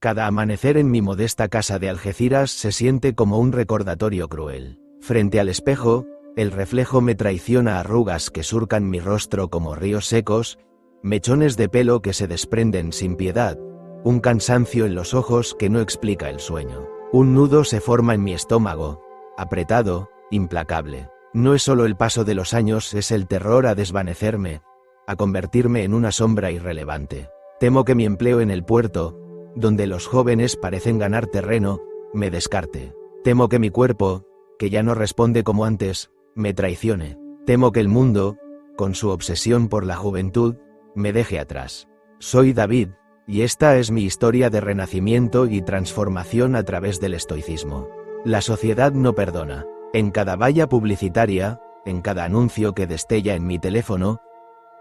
Cada amanecer en mi modesta casa de Algeciras se siente como un recordatorio cruel. Frente al espejo, el reflejo me traiciona arrugas que surcan mi rostro como ríos secos, mechones de pelo que se desprenden sin piedad, un cansancio en los ojos que no explica el sueño. Un nudo se forma en mi estómago, apretado, implacable. No es solo el paso de los años, es el terror a desvanecerme, a convertirme en una sombra irrelevante. Temo que mi empleo en el puerto, donde los jóvenes parecen ganar terreno, me descarte. Temo que mi cuerpo, que ya no responde como antes, me traicione. Temo que el mundo, con su obsesión por la juventud, me deje atrás. Soy David, y esta es mi historia de renacimiento y transformación a través del estoicismo. La sociedad no perdona. En cada valla publicitaria, en cada anuncio que destella en mi teléfono,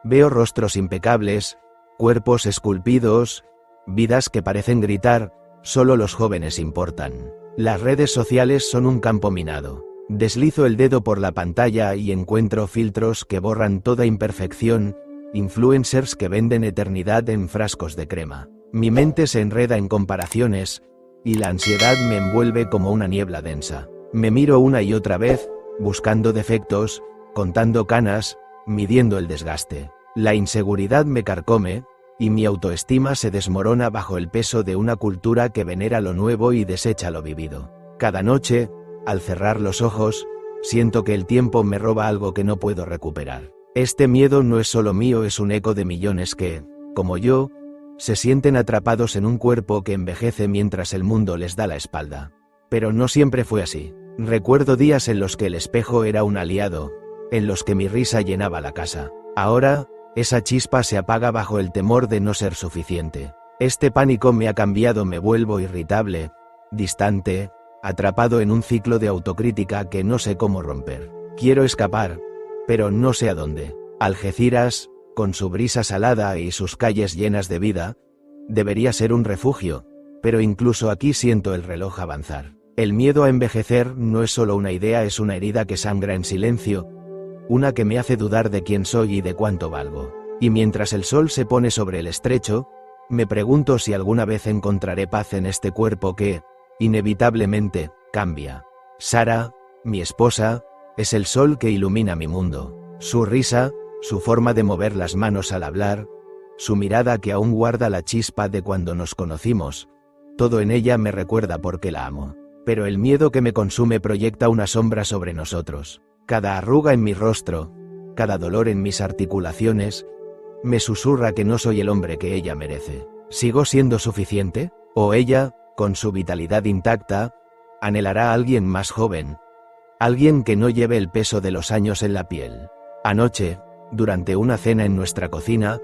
veo rostros impecables, cuerpos esculpidos, vidas que parecen gritar, solo los jóvenes importan. Las redes sociales son un campo minado. Deslizo el dedo por la pantalla y encuentro filtros que borran toda imperfección, influencers que venden eternidad en frascos de crema. Mi mente se enreda en comparaciones, y la ansiedad me envuelve como una niebla densa. Me miro una y otra vez, buscando defectos, contando canas, midiendo el desgaste. La inseguridad me carcome, y mi autoestima se desmorona bajo el peso de una cultura que venera lo nuevo y desecha lo vivido. Cada noche, al cerrar los ojos, siento que el tiempo me roba algo que no puedo recuperar. Este miedo no es solo mío, es un eco de millones que, como yo, se sienten atrapados en un cuerpo que envejece mientras el mundo les da la espalda. Pero no siempre fue así. Recuerdo días en los que el espejo era un aliado, en los que mi risa llenaba la casa. Ahora, esa chispa se apaga bajo el temor de no ser suficiente. Este pánico me ha cambiado, me vuelvo irritable, distante, atrapado en un ciclo de autocrítica que no sé cómo romper. Quiero escapar, pero no sé a dónde. Algeciras, con su brisa salada y sus calles llenas de vida, debería ser un refugio, pero incluso aquí siento el reloj avanzar. El miedo a envejecer no es solo una idea, es una herida que sangra en silencio, una que me hace dudar de quién soy y de cuánto valgo. Y mientras el sol se pone sobre el estrecho, me pregunto si alguna vez encontraré paz en este cuerpo que, inevitablemente, cambia. Sara, mi esposa, es el sol que ilumina mi mundo. Su risa, su forma de mover las manos al hablar, su mirada que aún guarda la chispa de cuando nos conocimos, todo en ella me recuerda por qué la amo. Pero el miedo que me consume proyecta una sombra sobre nosotros. Cada arruga en mi rostro, cada dolor en mis articulaciones, me susurra que no soy el hombre que ella merece. ¿Sigo siendo suficiente? ¿O ella, con su vitalidad intacta, anhelará a alguien más joven? Alguien que no lleve el peso de los años en la piel. Anoche, durante una cena en nuestra cocina,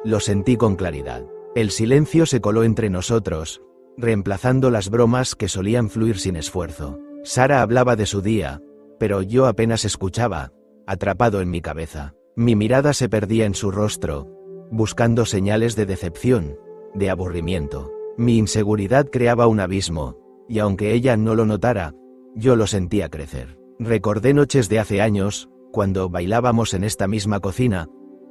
lo sentí con claridad. El silencio se coló entre nosotros, reemplazando las bromas que solían fluir sin esfuerzo. Sara hablaba de su día, pero yo apenas escuchaba, atrapado en mi cabeza. Mi mirada se perdía en su rostro, buscando señales de decepción, de aburrimiento. Mi inseguridad creaba un abismo, y aunque ella no lo notara, yo lo sentía crecer. Recordé noches de hace años, cuando bailábamos en esta misma cocina,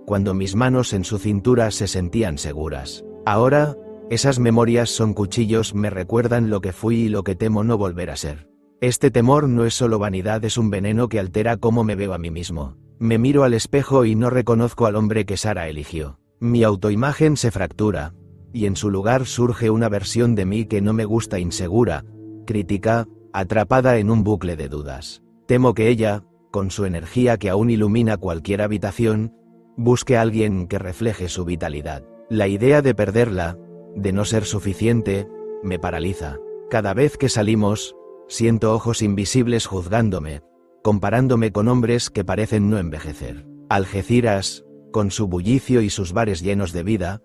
cuando mis manos en su cintura se sentían seguras. Ahora, esas memorias son cuchillos, me recuerdan lo que fui y lo que temo no volver a ser. Este temor no es solo vanidad, es un veneno que altera cómo me veo a mí mismo. Me miro al espejo y no reconozco al hombre que Sara eligió. Mi autoimagen se fractura, y en su lugar surge una versión de mí que no me gusta, insegura, crítica, atrapada en un bucle de dudas. Temo que ella, con su energía que aún ilumina cualquier habitación, busque a alguien que refleje su vitalidad. La idea de perderla, de no ser suficiente, me paraliza. Cada vez que salimos, siento ojos invisibles juzgándome, comparándome con hombres que parecen no envejecer. Algeciras, con su bullicio y sus bares llenos de vida,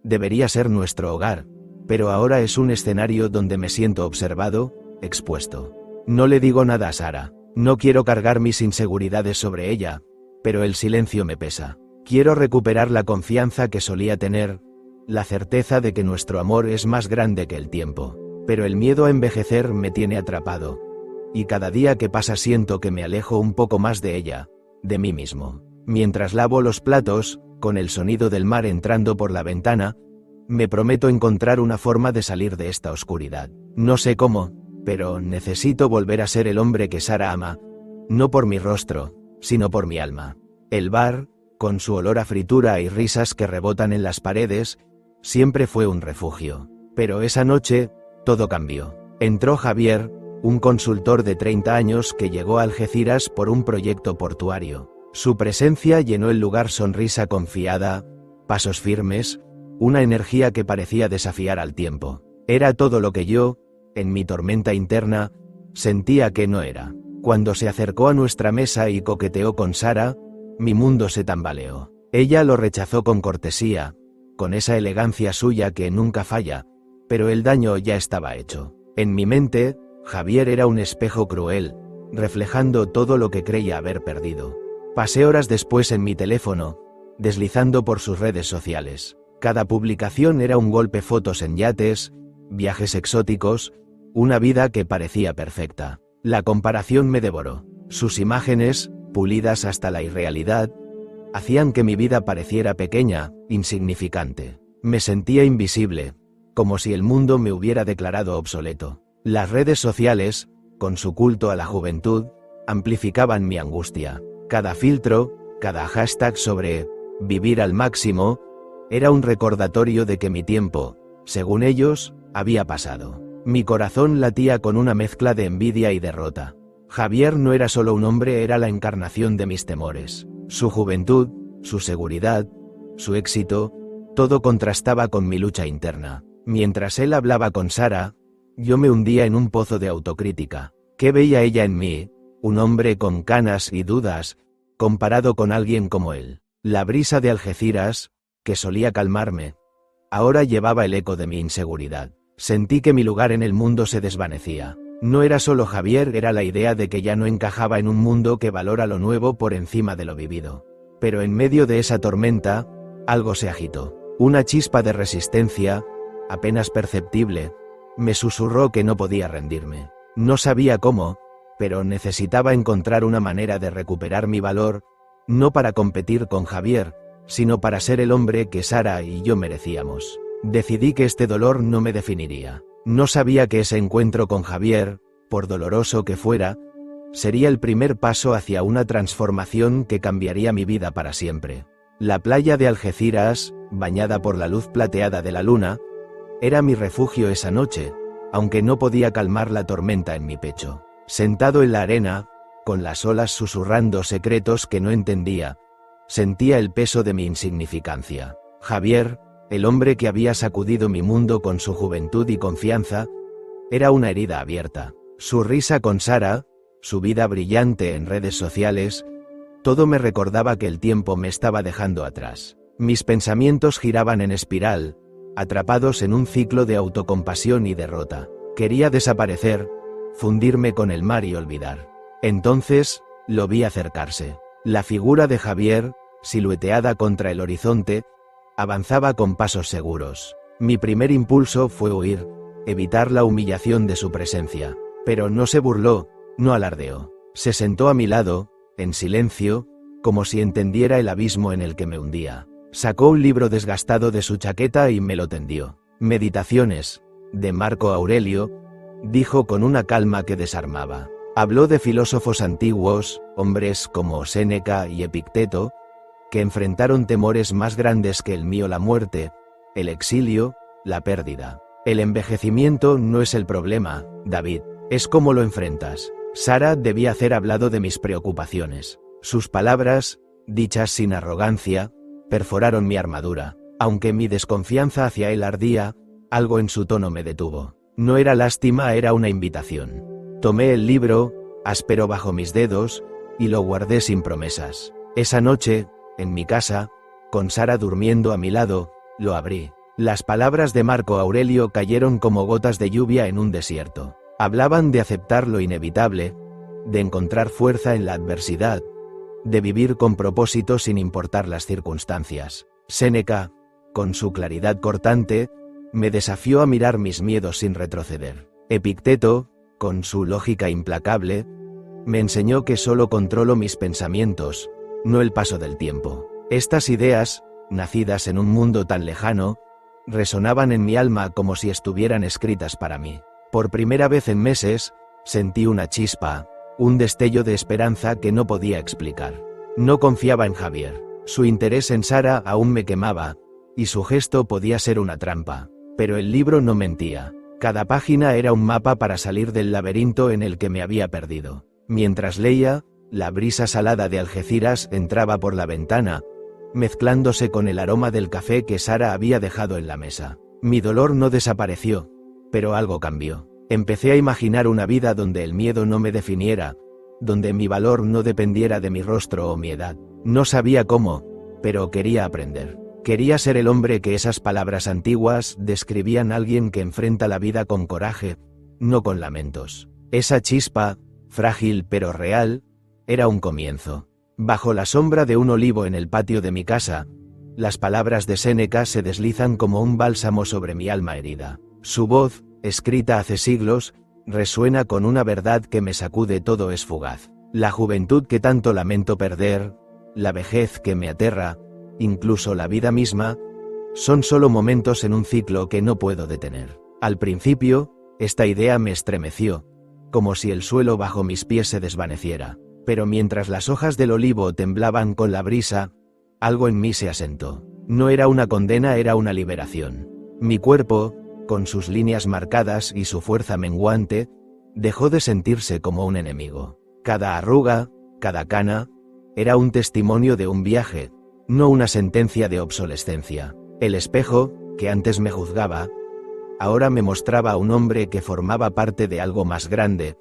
debería ser nuestro hogar, pero ahora es un escenario donde me siento observado, expuesto. No le digo nada a Sara, no quiero cargar mis inseguridades sobre ella, pero el silencio me pesa. Quiero recuperar la confianza que solía tener, la certeza de que nuestro amor es más grande que el tiempo. Pero el miedo a envejecer me tiene atrapado, y cada día que pasa siento que me alejo un poco más de ella, de mí mismo. Mientras lavo los platos, con el sonido del mar entrando por la ventana, Me prometo encontrar una forma de salir de esta oscuridad. No sé cómo, pero necesito volver a ser el hombre que Sara ama, no por mi rostro, sino por mi alma. El bar, con su olor a fritura y risas que rebotan en las paredes, siempre fue un refugio. Pero esa noche, todo cambió. Entró Javier, un consultor de 30 años que llegó a Algeciras por un proyecto portuario. Su presencia llenó el lugar, sonrisa confiada, pasos firmes, una energía que parecía desafiar al tiempo. Era todo lo que yo, en mi tormenta interna, sentía que no era. Cuando se acercó a nuestra mesa y coqueteó con Sara, mi mundo se tambaleó. Ella lo rechazó con cortesía, con esa elegancia suya que nunca falla, pero el daño ya estaba hecho. En mi mente, Javier era un espejo cruel, reflejando todo lo que creía haber perdido. Pasé horas después en mi teléfono, deslizando por sus redes sociales. Cada publicación era un golpe: fotos en yates, viajes exóticos, una vida que parecía perfecta. La comparación me devoró. Sus imágenes, pulidas hasta la irrealidad, hacían que mi vida pareciera pequeña, insignificante. Me sentía invisible, como si el mundo me hubiera declarado obsoleto. Las redes sociales, con su culto a la juventud, amplificaban mi angustia. Cada filtro, cada hashtag sobre vivir al máximo, era un recordatorio de que mi tiempo, según ellos, había pasado. Mi corazón latía con una mezcla de envidia y derrota. Javier no era solo un hombre, era la encarnación de mis temores. Su juventud, su seguridad, su éxito, todo contrastaba con mi lucha interna. Mientras él hablaba con Sara, yo me hundía en un pozo de autocrítica. ¿Qué veía ella en mí, un hombre con canas y dudas, comparado con alguien como él? La brisa de Algeciras, que solía calmarme, ahora llevaba el eco de mi inseguridad. Sentí que mi lugar en el mundo se desvanecía. No era solo Javier, era la idea de que ya no encajaba en un mundo que valora lo nuevo por encima de lo vivido. Pero en medio de esa tormenta, algo se agitó. Una chispa de resistencia, apenas perceptible, me susurró que no podía rendirme. No sabía cómo, pero necesitaba encontrar una manera de recuperar mi valor, no para competir con Javier, sino para ser el hombre que Sara y yo merecíamos. Decidí que este dolor no me definiría. No sabía que ese encuentro con Javier, por doloroso que fuera, sería el primer paso hacia una transformación que cambiaría mi vida para siempre. La playa de Algeciras, bañada por la luz plateada de la luna, era mi refugio esa noche, aunque no podía calmar la tormenta en mi pecho. Sentado en la arena, con las olas susurrando secretos que no entendía, sentía el peso de mi insignificancia. Javier, el hombre que había sacudido mi mundo con su juventud y confianza, era una herida abierta. Su risa con Sara, su vida brillante en redes sociales, todo me recordaba que el tiempo me estaba dejando atrás. Mis pensamientos giraban en espiral, atrapados en un ciclo de autocompasión y derrota. Quería desaparecer, fundirme con el mar y olvidar. Entonces, lo vi acercarse. La figura de Javier, silueteada contra el horizonte, avanzaba con pasos seguros. Mi primer impulso fue huir, evitar la humillación de su presencia. Pero no se burló, no alardeó. Se sentó a mi lado, en silencio, como si entendiera el abismo en el que me hundía. Sacó un libro desgastado de su chaqueta y me lo tendió. Meditaciones, de Marco Aurelio, dijo con una calma que desarmaba. Habló de filósofos antiguos, hombres como Séneca y Epicteto, que enfrentaron temores más grandes que el mío: la muerte, el exilio, la pérdida. El envejecimiento no es el problema, David, es cómo lo enfrentas. Sara debía haber hablado de mis preocupaciones. Sus palabras, dichas sin arrogancia, perforaron mi armadura. Aunque mi desconfianza hacia él ardía, algo en su tono me detuvo. No era lástima, era una invitación. Tomé el libro, áspero bajo mis dedos, y lo guardé sin promesas. Esa noche, en mi casa, con Sara durmiendo a mi lado, lo abrí. Las palabras de Marco Aurelio cayeron como gotas de lluvia en un desierto. Hablaban de aceptar lo inevitable, de encontrar fuerza en la adversidad, de vivir con propósito sin importar las circunstancias. Séneca, con su claridad cortante, me desafió a mirar mis miedos sin retroceder. Epicteto, con su lógica implacable, me enseñó que solo controlo mis pensamientos, no el paso del tiempo. Estas ideas, nacidas en un mundo tan lejano, resonaban en mi alma como si estuvieran escritas para mí. Por primera vez en meses, sentí una chispa, un destello de esperanza que no podía explicar. No confiaba en Javier. Su interés en Sara aún me quemaba, y su gesto podía ser una trampa. Pero el libro no mentía. Cada página era un mapa para salir del laberinto en el que me había perdido. Mientras leía, la brisa salada de Algeciras entraba por la ventana, mezclándose con el aroma del café que Sara había dejado en la mesa. Mi dolor no desapareció, pero algo cambió. Empecé a imaginar una vida donde el miedo no me definiera, donde mi valor no dependiera de mi rostro o mi edad. No sabía cómo, pero quería aprender. Quería ser el hombre que esas palabras antiguas describían, alguien que enfrenta la vida con coraje, no con lamentos. Esa chispa, frágil pero real, era un comienzo. Bajo la sombra de un olivo en el patio de mi casa, las palabras de Séneca se deslizan como un bálsamo sobre mi alma herida. Su voz, escrita hace siglos, resuena con una verdad que me sacude. Todo es fugaz. La juventud que tanto lamento perder, la vejez que me aterra, incluso la vida misma, son solo momentos en un ciclo que no puedo detener. Al principio, esta idea me estremeció, como si el suelo bajo mis pies se desvaneciera. Pero mientras las hojas del olivo temblaban con la brisa, algo en mí se asentó. No era una condena, era una liberación. Mi cuerpo, con sus líneas marcadas y su fuerza menguante, dejó de sentirse como un enemigo. Cada arruga, cada cana, era un testimonio de un viaje, no una sentencia de obsolescencia. El espejo, que antes me juzgaba, ahora me mostraba a un hombre que formaba parte de algo más grande,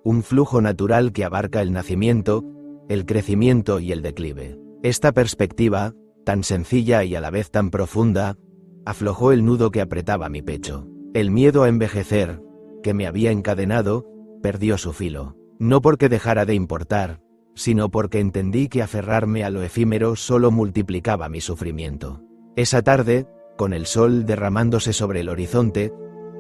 un flujo natural que abarca el nacimiento, el crecimiento y el declive. Esta perspectiva, tan sencilla y a la vez tan profunda, aflojó el nudo que apretaba mi pecho. El miedo a envejecer, que me había encadenado, perdió su filo. No porque dejara de importar, sino porque entendí que aferrarme a lo efímero solo multiplicaba mi sufrimiento. Esa tarde, con el sol derramándose sobre el horizonte,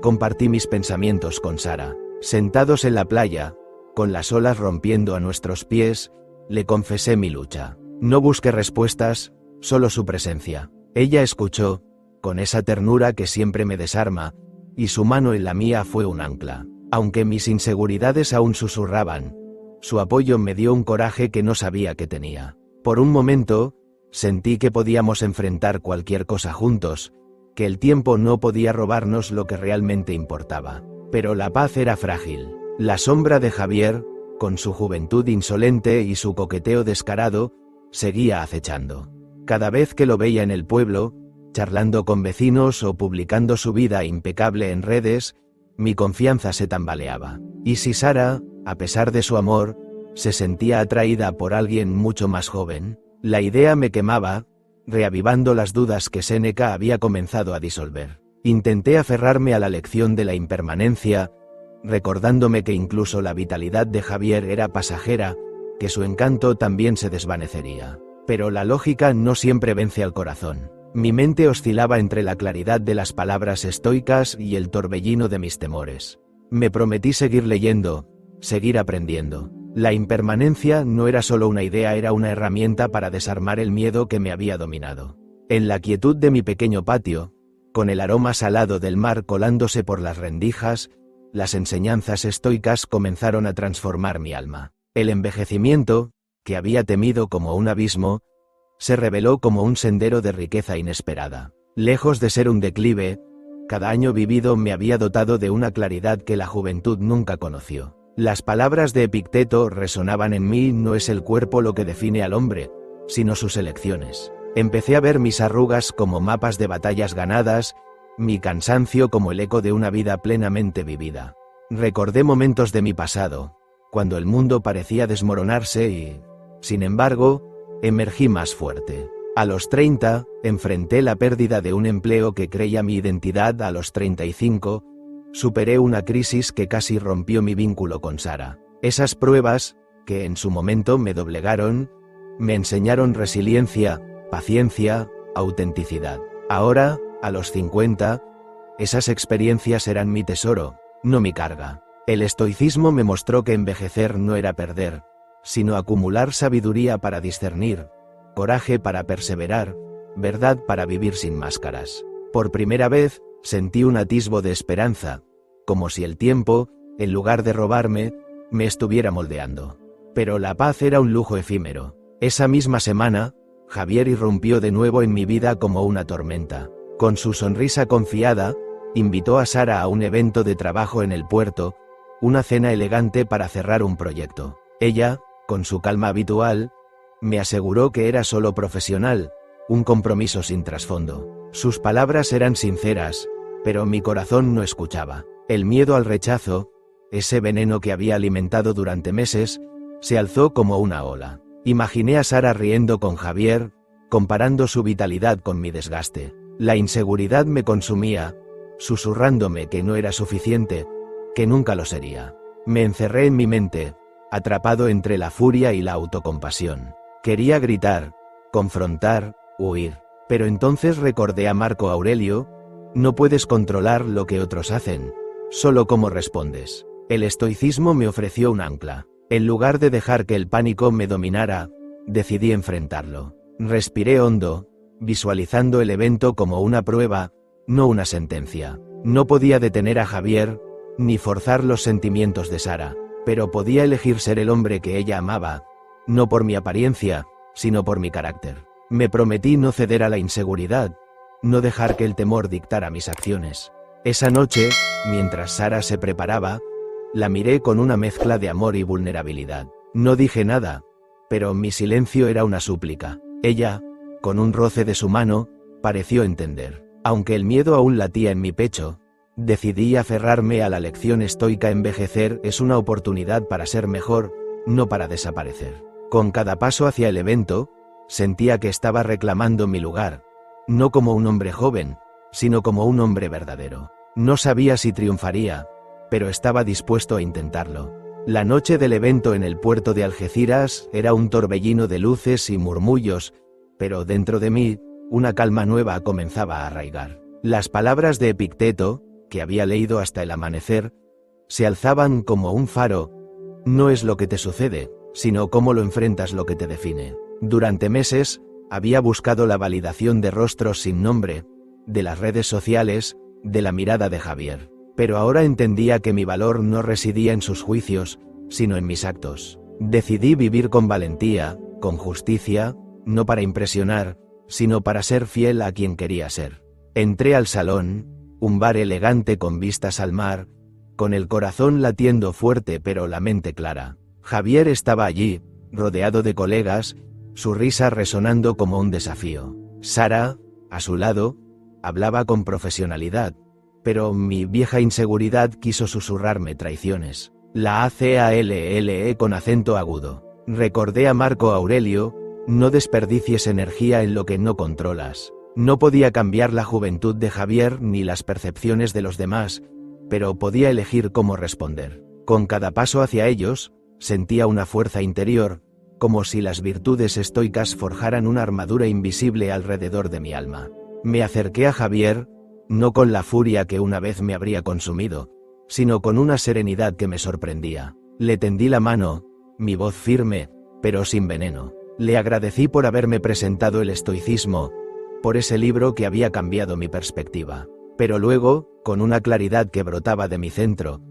compartí mis pensamientos con Sara. Sentados en la playa, con las olas rompiendo a nuestros pies, le confesé mi lucha. No busqué respuestas, solo su presencia. Ella escuchó, con esa ternura que siempre me desarma, y su mano en la mía fue un ancla. Aunque mis inseguridades aún susurraban, su apoyo me dio un coraje que no sabía que tenía. Por un momento, sentí que podíamos enfrentar cualquier cosa juntos, que el tiempo no podía robarnos lo que realmente importaba. Pero la paz era frágil. La sombra de Javier, con su juventud insolente y su coqueteo descarado, seguía acechando. Cada vez que lo veía en el pueblo, charlando con vecinos o publicando su vida impecable en redes, mi confianza se tambaleaba. Y si Sara, a pesar de su amor, se sentía atraída por alguien mucho más joven, la idea me quemaba, reavivando las dudas que Séneca había comenzado a disolver. Intenté aferrarme a la lección de la impermanencia, recordándome que incluso la vitalidad de Javier era pasajera, que su encanto también se desvanecería. Pero la lógica no siempre vence al corazón. Mi mente oscilaba entre la claridad de las palabras estoicas y el torbellino de mis temores. Me prometí seguir leyendo, seguir aprendiendo. La impermanencia no era solo una idea, era una herramienta para desarmar el miedo que me había dominado. En la quietud de mi pequeño patio, con el aroma salado del mar colándose por las rendijas, las enseñanzas estoicas comenzaron a transformar mi alma. El envejecimiento, que había temido como un abismo, se reveló como un sendero de riqueza inesperada. Lejos de ser un declive, cada año vivido me había dotado de una claridad que la juventud nunca conoció. Las palabras de Epicteto resonaban en mí: no es el cuerpo lo que define al hombre, sino sus elecciones. Empecé a ver mis arrugas como mapas de batallas ganadas, mi cansancio como el eco de una vida plenamente vivida. Recordé momentos de mi pasado, cuando el mundo parecía desmoronarse y, sin embargo, emergí más fuerte. A los 30, enfrenté la pérdida de un empleo que creía mi identidad. A los 35, superé una crisis que casi rompió mi vínculo con Sara. Esas pruebas, que en su momento me doblegaron, me enseñaron resiliencia, paciencia, autenticidad. Ahora, a los 50, esas experiencias eran mi tesoro, no mi carga. El estoicismo me mostró que envejecer no era perder, sino acumular sabiduría para discernir, coraje para perseverar, verdad para vivir sin máscaras. Por primera vez, sentí un atisbo de esperanza, como si el tiempo, en lugar de robarme, me estuviera moldeando. Pero la paz era un lujo efímero. Esa misma semana, Javier irrumpió de nuevo en mi vida como una tormenta. Con su sonrisa confiada, invitó a Sara a un evento de trabajo en el puerto, una cena elegante para cerrar un proyecto. Ella, con su calma habitual, me aseguró que era solo profesional, un compromiso sin trasfondo. Sus palabras eran sinceras, pero mi corazón no escuchaba. El miedo al rechazo, ese veneno que había alimentado durante meses, se alzó como una ola. Imaginé a Sara riendo con Javier, comparando su vitalidad con mi desgaste. La inseguridad me consumía, susurrándome que no era suficiente, que nunca lo sería. Me encerré en mi mente, atrapado entre la furia y la autocompasión. Quería gritar, confrontar, huir. Pero entonces recordé a Marco Aurelio: no puedes controlar lo que otros hacen, solo cómo respondes. El estoicismo me ofreció un ancla. En lugar de dejar que el pánico me dominara, decidí enfrentarlo. Respiré hondo, visualizando el evento como una prueba, no una sentencia. No podía detener a Javier, ni forzar los sentimientos de Sara, pero podía elegir ser el hombre que ella amaba, no por mi apariencia, sino por mi carácter. Me prometí no ceder a la inseguridad, no dejar que el temor dictara mis acciones. Esa noche, mientras Sara se preparaba, la miré con una mezcla de amor y vulnerabilidad. No dije nada, pero mi silencio era una súplica. Ella, con un roce de su mano, pareció entender. Aunque el miedo aún latía en mi pecho, decidí aferrarme a la lección estoica: envejecer es una oportunidad para ser mejor, no para desaparecer. Con cada paso hacia el evento, sentía que estaba reclamando mi lugar, no como un hombre joven, sino como un hombre verdadero. No sabía si triunfaría, pero estaba dispuesto a intentarlo. La noche del evento en el puerto de Algeciras era un torbellino de luces y murmullos, pero dentro de mí, una calma nueva comenzaba a arraigar. Las palabras de Epicteto, que había leído hasta el amanecer, se alzaban como un faro: no es lo que te sucede, sino cómo lo enfrentas lo que te define. Durante meses, había buscado la validación de rostros sin nombre, de las redes sociales, de la mirada de Javier. Pero ahora entendía que mi valor no residía en sus juicios, sino en mis actos. Decidí vivir con valentía, con justicia, no para impresionar, sino para ser fiel a quien quería ser. Entré al salón, un bar elegante con vistas al mar, con el corazón latiendo fuerte pero la mente clara. Javier estaba allí, rodeado de colegas, su risa resonando como un desafío. Sara, a su lado, hablaba con profesionalidad, pero mi vieja inseguridad quiso susurrarme traiciones. La ACALLE con acento agudo. Recordé a Marco Aurelio: no desperdicies energía en lo que no controlas. No podía cambiar la juventud de Javier ni las percepciones de los demás, pero podía elegir cómo responder. Con cada paso hacia ellos, sentía una fuerza interior, como si las virtudes estoicas forjaran una armadura invisible alrededor de mi alma. Me acerqué a Javier, no con la furia que una vez me habría consumido, sino con una serenidad que me sorprendía. Le tendí la mano, mi voz firme, pero sin veneno. Le agradecí por haberme presentado el estoicismo, por ese libro que había cambiado mi perspectiva. Pero luego, con una claridad que brotaba de mi centro,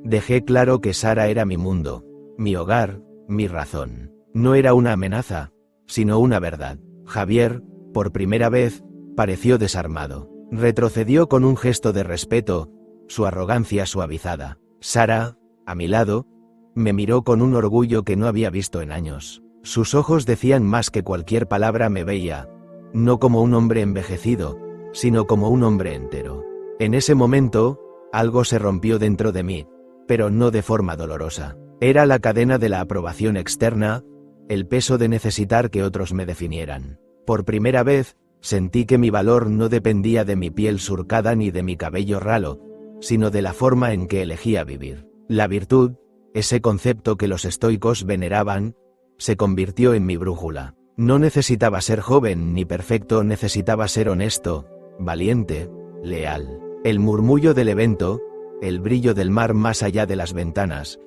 dejé claro que Sara era mi mundo, mi hogar, mi razón. No era una amenaza, sino una verdad. Javier, por primera vez, pareció desarmado. Retrocedió con un gesto de respeto, su arrogancia suavizada. Sara, a mi lado, me miró con un orgullo que no había visto en años. Sus ojos decían más que cualquier palabra: me veía, no como un hombre envejecido, sino como un hombre entero. En ese momento, algo se rompió dentro de mí, pero no de forma dolorosa. Era la cadena de la aprobación externa, el peso de necesitar que otros me definieran. Por primera vez, sentí que mi valor no dependía de mi piel surcada ni de mi cabello ralo, sino de la forma en que elegía vivir. La virtud, ese concepto que los estoicos veneraban, se convirtió en mi brújula. No necesitaba ser joven ni perfecto, necesitaba ser honesto, valiente, leal. El murmullo del evento, el brillo del mar más allá de las ventanas,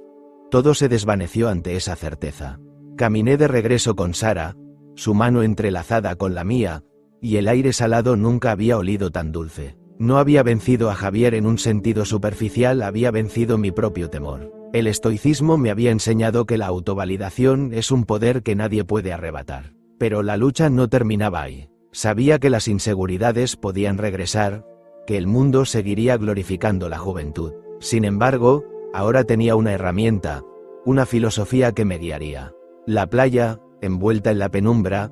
todo se desvaneció ante esa certeza. Caminé de regreso con Sara, su mano entrelazada con la mía, y el aire salado nunca había olido tan dulce. No había vencido a Javier en un sentido superficial, había vencido mi propio temor. El estoicismo me había enseñado que la autovalidación es un poder que nadie puede arrebatar. Pero la lucha no terminaba ahí. Sabía que las inseguridades podían regresar, que el mundo seguiría glorificando la juventud. Sin embargo, ahora tenía una herramienta, una filosofía que me guiaría. La playa, envuelta en la penumbra,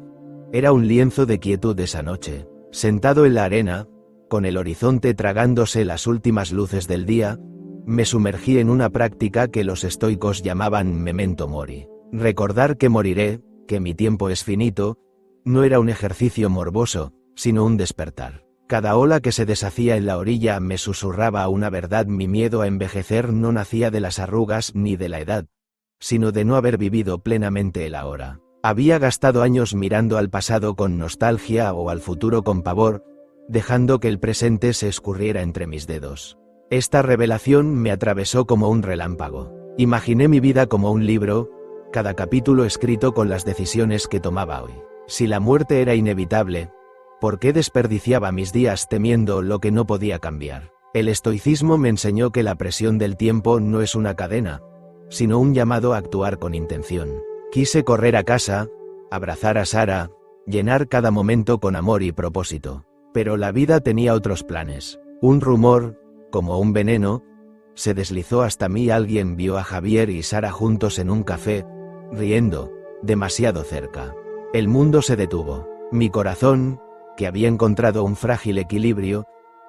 era un lienzo de quietud esa noche. Sentado en la arena, con el horizonte tragándose las últimas luces del día, me sumergí en una práctica que los estoicos llamaban memento mori. Recordar que moriré, que mi tiempo es finito, no era un ejercicio morboso, sino un despertar. Cada ola que se deshacía en la orilla me susurraba una verdad: mi miedo a envejecer no nacía de las arrugas ni de la edad, sino de no haber vivido plenamente el ahora. Había gastado años mirando al pasado con nostalgia o al futuro con pavor, dejando que el presente se escurriera entre mis dedos. Esta revelación me atravesó como un relámpago. Imaginé mi vida como un libro, cada capítulo escrito con las decisiones que tomaba hoy. Si la muerte era inevitable, ¿por qué desperdiciaba mis días temiendo lo que no podía cambiar? El estoicismo me enseñó que la presión del tiempo no es una cadena, sino un llamado a actuar con intención. Quise correr a casa, abrazar a Sara, llenar cada momento con amor y propósito. Pero la vida tenía otros planes. Un rumor, como un veneno, se deslizó hasta mí. Alguien vio a Javier y Sara juntos en un café, riendo, demasiado cerca. El mundo se detuvo. Mi corazón, que había encontrado un frágil equilibrio,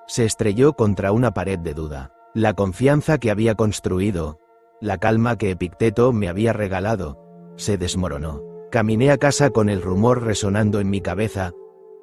se estrelló contra una pared de duda. La confianza que había construido, la calma que Epicteto me había regalado, se desmoronó. Caminé a casa con el rumor resonando en mi cabeza,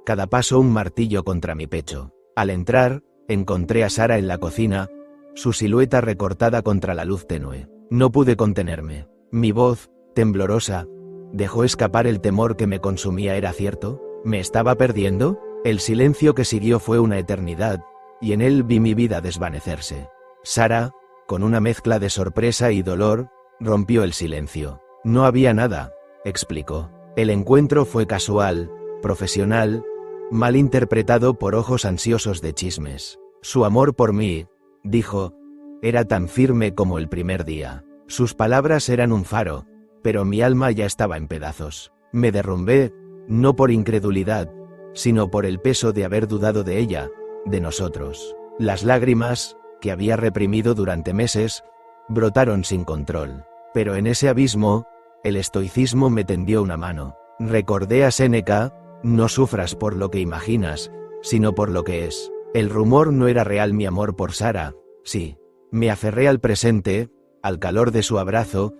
cada paso un martillo contra mi pecho. Al entrar, encontré a Sara en la cocina, su silueta recortada contra la luz tenue. No pude contenerme. Mi voz, temblorosa, dejó escapar el temor que me consumía. ¿Era cierto? ¿Me estaba perdiendo? El silencio que siguió fue una eternidad, y en él vi mi vida desvanecerse. Sara, con una mezcla de sorpresa y dolor, rompió el silencio. No había nada, explicó. El encuentro fue casual, profesional, mal interpretado por ojos ansiosos de chismes. Su amor por mí, dijo, era tan firme como el primer día. Sus palabras eran un faro, pero mi alma ya estaba en pedazos. Me derrumbé, no por incredulidad, sino por el peso de haber dudado de ella, de nosotros. Las lágrimas, que había reprimido durante meses, brotaron sin control. Pero en ese abismo, el estoicismo me tendió una mano. Recordé a Séneca: no sufras por lo que imaginas, sino por lo que es. El rumor no era real. Mi amor por Sara, sí. Me aferré al presente, al calor de su abrazo,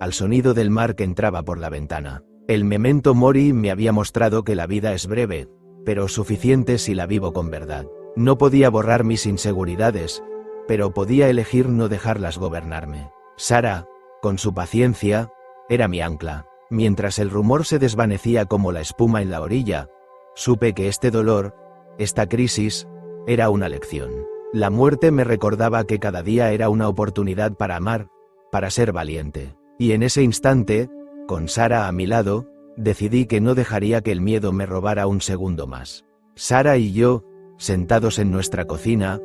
al sonido del mar que entraba por la ventana. El memento mori me había mostrado que la vida es breve, pero suficiente si la vivo con verdad. No podía borrar mis inseguridades, pero podía elegir no dejarlas gobernarme. Sara, con su paciencia, era mi ancla. Mientras el rumor se desvanecía como la espuma en la orilla, supe que este dolor, esta crisis, era una lección. La muerte me recordaba que cada día era una oportunidad para amar, para ser valiente. Y en ese instante, con Sara a mi lado, decidí que no dejaría que el miedo me robara un segundo más. Sara y yo, sentados en nuestra cocina,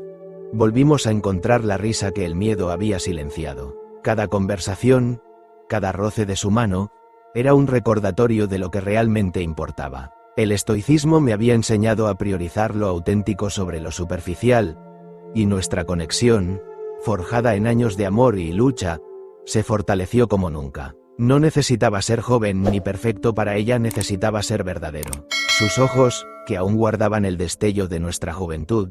volvimos a encontrar la risa que el miedo había silenciado. Cada conversación, cada roce de su mano, era un recordatorio de lo que realmente importaba. El estoicismo me había enseñado a priorizar lo auténtico sobre lo superficial, y nuestra conexión, forjada en años de amor y lucha, se fortaleció como nunca. No necesitaba ser joven ni perfecto para ella, necesitaba ser verdadero. Sus ojos, que aún guardaban el destello de nuestra juventud,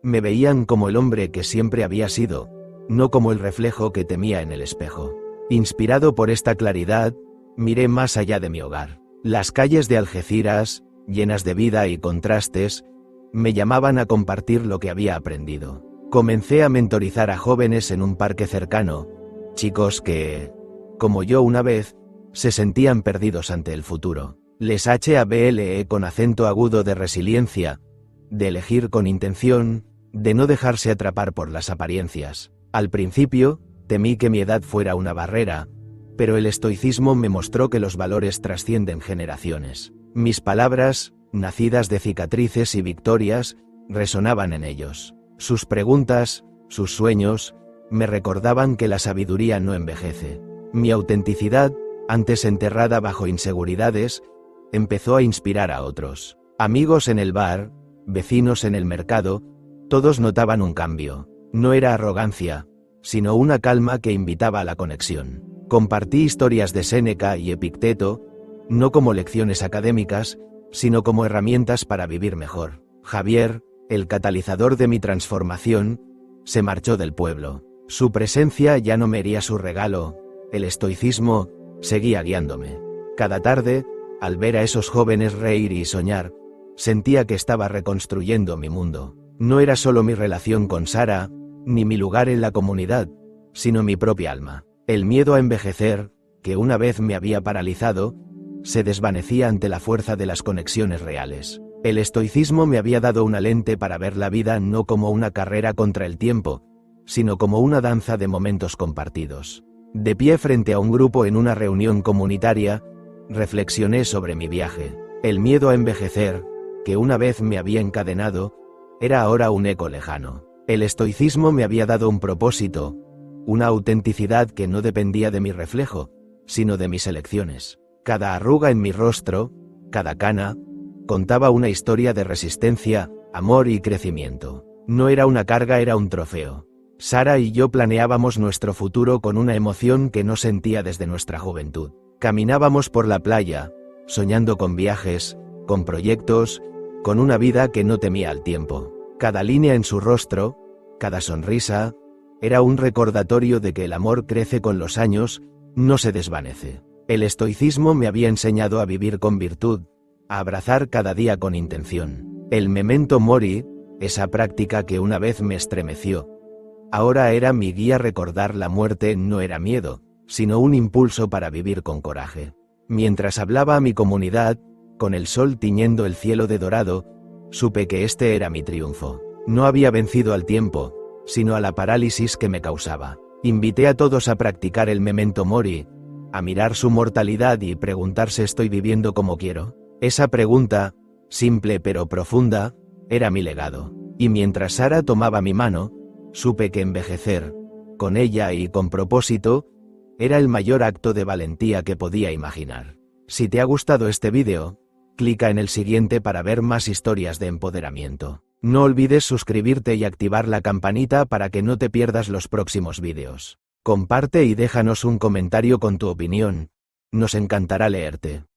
me veían como el hombre que siempre había sido, no como el reflejo que temía en el espejo. Inspirado por esta claridad, miré más allá de mi hogar. Las calles de Algeciras, llenas de vida y contrastes, me llamaban a compartir lo que había aprendido. Comencé a mentorizar a jóvenes en un parque cercano, chicos que, como yo una vez, se sentían perdidos ante el futuro. Les hablé con acento agudo de resiliencia, de elegir con intención, de no dejarse atrapar por las apariencias. Al principio, temí que mi edad fuera una barrera, pero el estoicismo me mostró que los valores trascienden generaciones. Mis palabras, nacidas de cicatrices y victorias, resonaban en ellos. Sus preguntas, sus sueños, me recordaban que la sabiduría no envejece. Mi autenticidad, antes enterrada bajo inseguridades, empezó a inspirar a otros. Amigos en el bar, vecinos en el mercado, todos notaban un cambio. No era arrogancia, sino una calma que invitaba a la conexión. Compartí historias de Séneca y Epicteto, no como lecciones académicas, sino como herramientas para vivir mejor. Javier, el catalizador de mi transformación, se marchó del pueblo. Su presencia ya no me hería su regalo, el estoicismo seguía guiándome. Cada tarde, al ver a esos jóvenes reír y soñar, sentía que estaba reconstruyendo mi mundo. No era solo mi relación con Sara, ni mi lugar en la comunidad, sino mi propia alma. El miedo a envejecer, que una vez me había paralizado, se desvanecía ante la fuerza de las conexiones reales. El estoicismo me había dado una lente para ver la vida no como una carrera contra el tiempo, sino como una danza de momentos compartidos. De pie frente a un grupo en una reunión comunitaria, reflexioné sobre mi viaje. El miedo a envejecer, que una vez me había encadenado, era ahora un eco lejano. El estoicismo me había dado un propósito, una autenticidad que no dependía de mi reflejo, sino de mis elecciones. Cada arruga en mi rostro, cada cana, contaba una historia de resistencia, amor y crecimiento. No era una carga, era un trofeo. Sara y yo planeábamos nuestro futuro con una emoción que no sentía desde nuestra juventud. Caminábamos por la playa, soñando con viajes, con proyectos, con una vida que no temía al tiempo. Cada línea en su rostro, cada sonrisa, era un recordatorio de que el amor crece con los años, no se desvanece. El estoicismo me había enseñado a vivir con virtud, a abrazar cada día con intención. El memento mori, esa práctica que una vez me estremeció, ahora era mi guía. Recordar la muerte no era miedo, sino un impulso para vivir con coraje. Mientras hablaba a mi comunidad, con el sol tiñendo el cielo de dorado, supe que este era mi triunfo. No había vencido al tiempo, sino a la parálisis que me causaba. Invité a todos a practicar el memento mori, a mirar su mortalidad y preguntarse: ¿estoy viviendo como quiero? Esa pregunta, simple pero profunda, era mi legado. Y mientras Sara tomaba mi mano, supe que envejecer, con ella y con propósito, era el mayor acto de valentía que podía imaginar. Si te ha gustado este vídeo, clica en el siguiente para ver más historias de empoderamiento. No olvides suscribirte y activar la campanita para que no te pierdas los próximos vídeos. Comparte y déjanos un comentario con tu opinión. Nos encantará leerte.